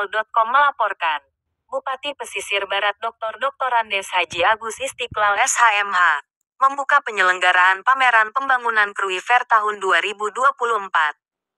Istiqlal.com melaporkan, Bupati Pesisir Barat Dr. Andes Haji Agus Istiqlal SHMH, membuka penyelenggaraan pameran pembangunan Krui Fair tahun 2024.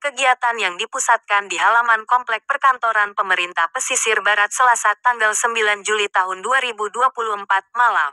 Kegiatan yang dipusatkan di halaman Komplek Perkantoran Pemerintah Pesisir Barat Selasa tanggal 9 Juli tahun 2024 malam.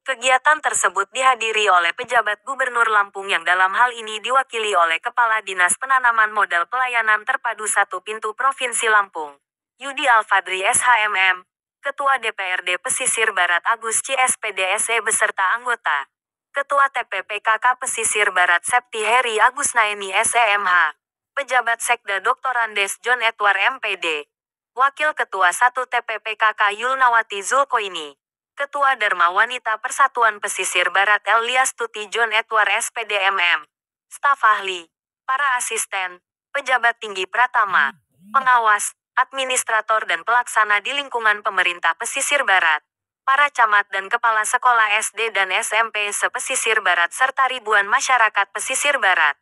Kegiatan tersebut dihadiri oleh pejabat Gubernur Lampung yang dalam hal ini diwakili oleh Kepala Dinas Penanaman Modal Pelayanan Terpadu 1 Pintu Provinsi Lampung, Yudi Alfadri SHMM, Ketua DPRD Pesisir Barat Agus CSPDSE beserta anggota, Ketua TPPKK Pesisir Barat Septi Heri Agus Naeni SEMH, Pejabat Sekda Dr. Andes John Edward MPD, Wakil Ketua 1 TPPKK Yulnawati Zulkoini, Ketua Dharma Wanita Persatuan Pesisir Barat Elias Tuti John Edward SPDMM, staf ahli, para asisten, pejabat tinggi pratama, pengawas, administrator dan pelaksana di lingkungan pemerintah pesisir barat, para camat dan kepala sekolah SD dan SMP se-pesisir barat serta ribuan masyarakat pesisir barat.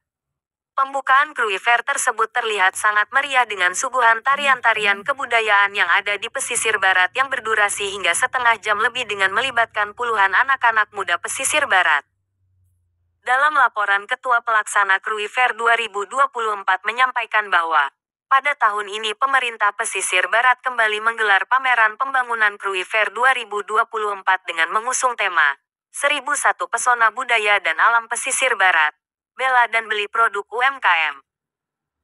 Pembukaan Krui Fair tersebut terlihat sangat meriah dengan suguhan tarian-tarian kebudayaan yang ada di pesisir barat yang berdurasi hingga setengah jam lebih dengan melibatkan puluhan anak-anak muda pesisir barat. Dalam laporan Ketua Pelaksana Krui Fair 2024 menyampaikan bahwa, pada tahun ini pemerintah pesisir barat kembali menggelar pameran pembangunan Krui Fair 2024 dengan mengusung tema, 1001 Pesona Budaya dan Alam Pesisir Barat. Bela dan beli produk UMKM.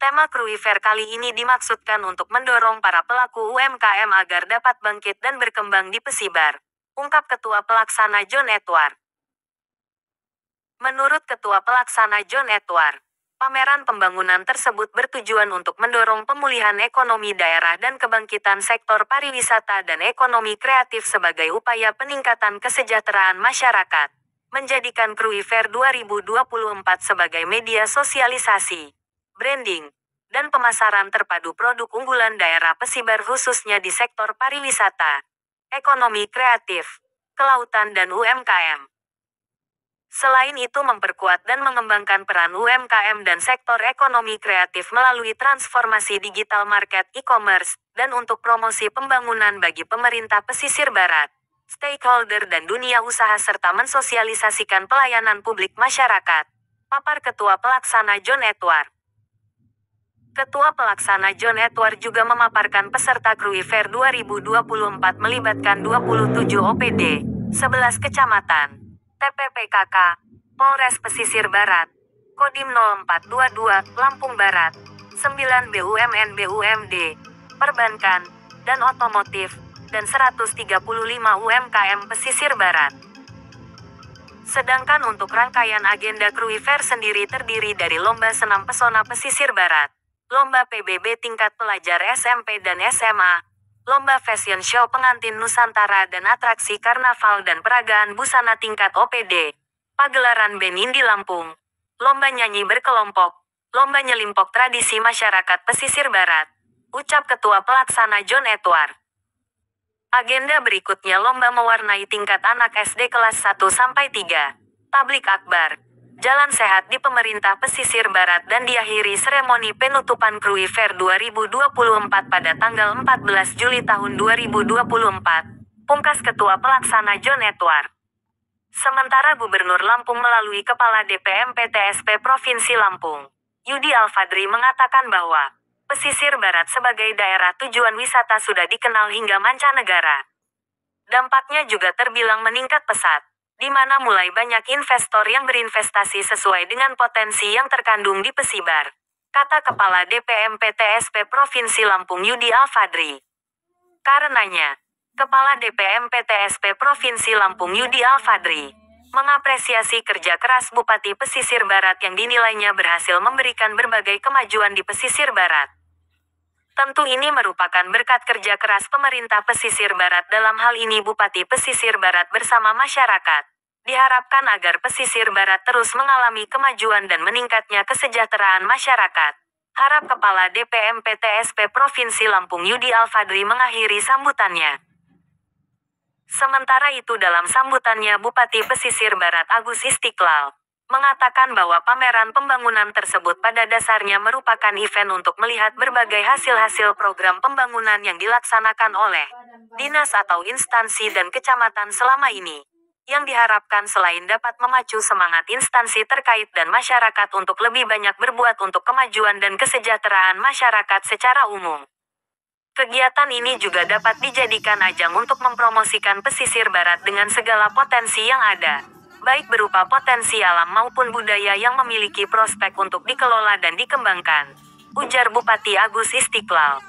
Tema Krui Fair kali ini dimaksudkan untuk mendorong para pelaku UMKM agar dapat bangkit dan berkembang di Pesibar, ungkap Ketua Pelaksana John Edward. Menurut Ketua Pelaksana John Edward, pameran pembangunan tersebut bertujuan untuk mendorong pemulihan ekonomi daerah dan kebangkitan sektor pariwisata dan ekonomi kreatif sebagai upaya peningkatan kesejahteraan masyarakat. Menjadikan Krui Fair 2024 sebagai media sosialisasi, branding, dan pemasaran terpadu produk unggulan daerah Pesibar khususnya di sektor pariwisata, ekonomi kreatif, kelautan dan UMKM. Selain itu memperkuat dan mengembangkan peran UMKM dan sektor ekonomi kreatif melalui transformasi digital market e-commerce, dan untuk promosi pembangunan bagi pemerintah pesisir barat, stakeholder dan dunia usaha serta mensosialisasikan pelayanan publik masyarakat, papar Ketua Pelaksana John Edward. Ketua Pelaksana John Edward juga memaparkan peserta Krui Fair 2024 melibatkan 27 OPD, 11 kecamatan, TPPKK, Polres Pesisir Barat, Kodim 0422, Lampung Barat, 9 BUMN BUMD, perbankan, dan otomotif, dan 135 UMKM Pesisir Barat. Sedangkan untuk rangkaian agenda Krui Fair sendiri terdiri dari Lomba Senam Pesona Pesisir Barat, Lomba PBB tingkat pelajar SMP dan SMA, Lomba Fashion Show Pengantin Nusantara dan atraksi Karnaval dan peragaan busana tingkat OPD, pagelaran band Indi Lampung, Lomba Nyanyi Berkelompok, Lomba Nyelimpok Tradisi Masyarakat Pesisir Barat, ucap Ketua Pelaksana John Edward. Agenda berikutnya lomba mewarnai tingkat anak SD kelas 1-3, tablik akbar, jalan sehat di pemerintah pesisir barat dan diakhiri seremoni penutupan Krui Fair 2024 pada tanggal 14 Juli tahun 2024, pungkas Ketua Pelaksana John Edward. Sementara Gubernur Lampung melalui Kepala DPM PTSP Provinsi Lampung, Yudi Alfadri mengatakan bahwa, pesisir barat sebagai daerah tujuan wisata sudah dikenal hingga mancanegara. Dampaknya juga terbilang meningkat pesat, di mana mulai banyak investor yang berinvestasi sesuai dengan potensi yang terkandung di Pesibar, kata Kepala DPM PTSP Provinsi Lampung Yudi Alfadri. Karenanya, Kepala DPM PTSP Provinsi Lampung Yudi Alfadri mengapresiasi kerja keras Bupati Pesisir Barat yang dinilainya berhasil memberikan berbagai kemajuan di Pesisir Barat. Tentu ini merupakan berkat kerja keras pemerintah Pesisir Barat, dalam hal ini Bupati Pesisir Barat bersama masyarakat. Diharapkan agar Pesisir Barat terus mengalami kemajuan dan meningkatnya kesejahteraan masyarakat. Harap Kepala DPM PTSP Provinsi Lampung Yudi Alfadri mengakhiri sambutannya. Sementara itu dalam sambutannya Bupati Pesisir Barat Agus Istiqlal mengatakan bahwa pameran pembangunan tersebut pada dasarnya merupakan event untuk melihat berbagai hasil-hasil program pembangunan yang dilaksanakan oleh dinas atau instansi dan kecamatan selama ini, yang diharapkan selain dapat memacu semangat instansi terkait dan masyarakat untuk lebih banyak berbuat untuk kemajuan dan kesejahteraan masyarakat secara umum. Kegiatan ini juga dapat dijadikan ajang untuk mempromosikan pesisir barat dengan segala potensi yang ada, baik berupa potensi alam maupun budaya yang memiliki prospek untuk dikelola dan dikembangkan, ujar Bupati Agus Istiqlal.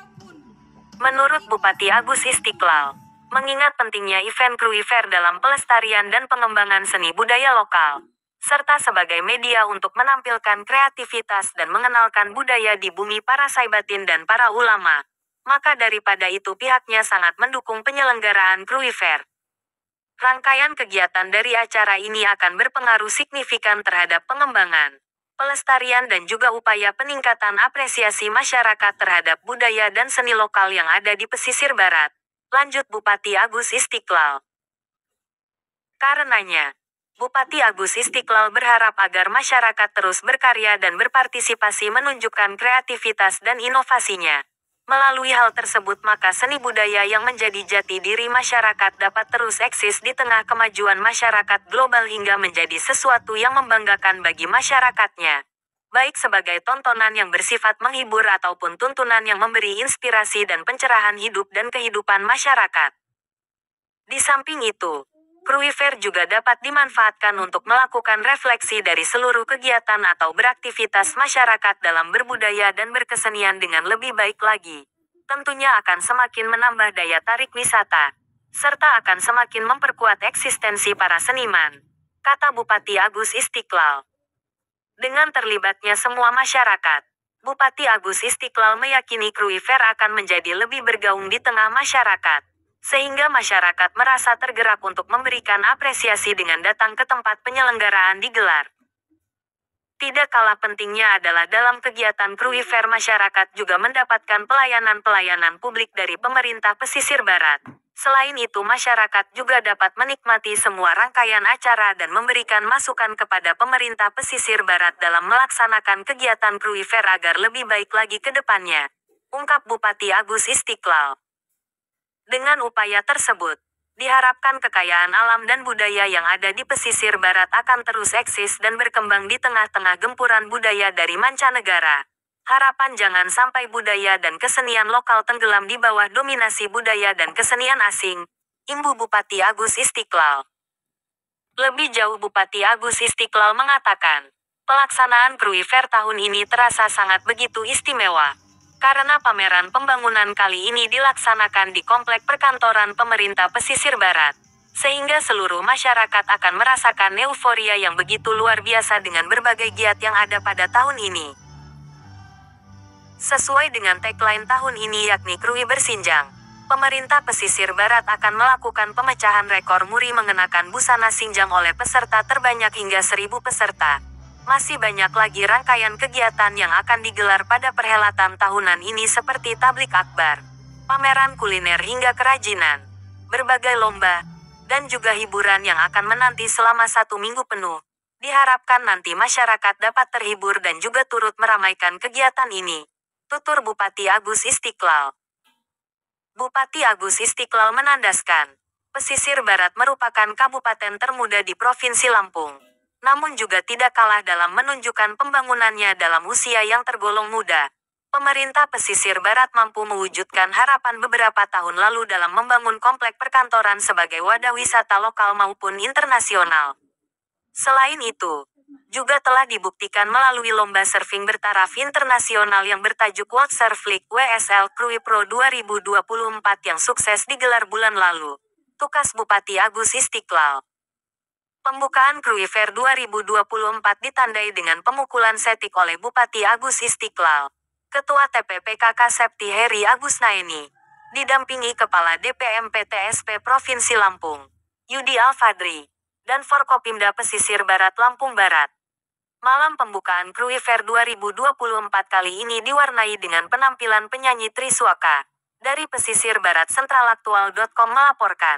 Menurut Bupati Agus Istiqlal, mengingat pentingnya event Kruifer dalam pelestarian dan pengembangan seni budaya lokal, serta sebagai media untuk menampilkan kreativitas dan mengenalkan budaya di bumi para saibatin dan para ulama, maka daripada itu pihaknya sangat mendukung penyelenggaraan Kruifer. Rangkaian kegiatan dari acara ini akan berpengaruh signifikan terhadap pengembangan, pelestarian dan juga upaya peningkatan apresiasi masyarakat terhadap budaya dan seni lokal yang ada di pesisir barat, lanjut Bupati Agus Istiqlal. Karenanya, Bupati Agus Istiqlal berharap agar masyarakat terus berkarya dan berpartisipasi menunjukkan kreativitas dan inovasinya. Melalui hal tersebut maka seni budaya yang menjadi jati diri masyarakat dapat terus eksis di tengah kemajuan masyarakat global hingga menjadi sesuatu yang membanggakan bagi masyarakatnya, baik sebagai tontonan yang bersifat menghibur ataupun tuntunan yang memberi inspirasi dan pencerahan hidup dan kehidupan masyarakat. Di samping itu, Kruifer juga dapat dimanfaatkan untuk melakukan refleksi dari seluruh kegiatan atau beraktivitas masyarakat dalam berbudaya dan berkesenian dengan lebih baik lagi. Tentunya akan semakin menambah daya tarik wisata, serta akan semakin memperkuat eksistensi para seniman, kata Bupati Agus Istiqlal. Dengan terlibatnya semua masyarakat, Bupati Agus Istiqlal meyakini Kruifer akan menjadi lebih bergaung di tengah masyarakat, sehingga masyarakat merasa tergerak untuk memberikan apresiasi dengan datang ke tempat penyelenggaraan digelar. Tidak kalah pentingnya adalah dalam kegiatan Kruifer masyarakat juga mendapatkan pelayanan-pelayanan publik dari pemerintah pesisir barat. Selain itu masyarakat juga dapat menikmati semua rangkaian acara dan memberikan masukan kepada pemerintah pesisir barat dalam melaksanakan kegiatan Kruifer agar lebih baik lagi ke depannya, ungkap Bupati Agus Istiqlal. Dengan upaya tersebut, diharapkan kekayaan alam dan budaya yang ada di pesisir barat akan terus eksis dan berkembang di tengah-tengah gempuran budaya dari mancanegara. Harapan jangan sampai budaya dan kesenian lokal tenggelam di bawah dominasi budaya dan kesenian asing, imbu Bupati Agus Istiqlal. Lebih jauh Bupati Agus Istiqlal mengatakan, pelaksanaan Kruifer tahun ini terasa sangat begitu istimewa, karena pameran pembangunan kali ini dilaksanakan di komplek perkantoran pemerintah pesisir barat, sehingga seluruh masyarakat akan merasakan euforia yang begitu luar biasa dengan berbagai giat yang ada pada tahun ini. Sesuai dengan tagline tahun ini yakni Krui Bersinjang, pemerintah pesisir barat akan melakukan pemecahan rekor muri mengenakan busana sinjang oleh peserta terbanyak hingga 1.000 peserta. Masih banyak lagi rangkaian kegiatan yang akan digelar pada perhelatan tahunan ini seperti tablik akbar, pameran kuliner hingga kerajinan, berbagai lomba, dan juga hiburan yang akan menanti selama 1 minggu penuh. Diharapkan nanti masyarakat dapat terhibur dan juga turut meramaikan kegiatan ini, tutur Bupati Agus Istiqlal. Bupati Agus Istiqlal menandaskan, pesisir barat merupakan kabupaten termuda di Provinsi Lampung, namun juga tidak kalah dalam menunjukkan pembangunannya dalam usia yang tergolong muda. Pemerintah pesisir barat mampu mewujudkan harapan beberapa tahun lalu dalam membangun komplek perkantoran sebagai wadah wisata lokal maupun internasional. Selain itu, juga telah dibuktikan melalui lomba surfing bertaraf internasional yang bertajuk World Surf League WSL Krui Pro 2024 yang sukses digelar bulan lalu, tukas Bupati Agus Istiqlal. Pembukaan Kruifer 2024 ditandai dengan pemukulan setik oleh Bupati Agus Istiqlal, Ketua TPPKK Septi Heri Agus Naeni, didampingi Kepala DPMPTSP Provinsi Lampung, Yudi Alfadri, dan Forkopimda Pesisir Barat Lampung Barat. Malam pembukaan Kruifer 2024 kali ini diwarnai dengan penampilan penyanyi Triswaka. Dari Pesisir Barat Sentralaktual.com melaporkan.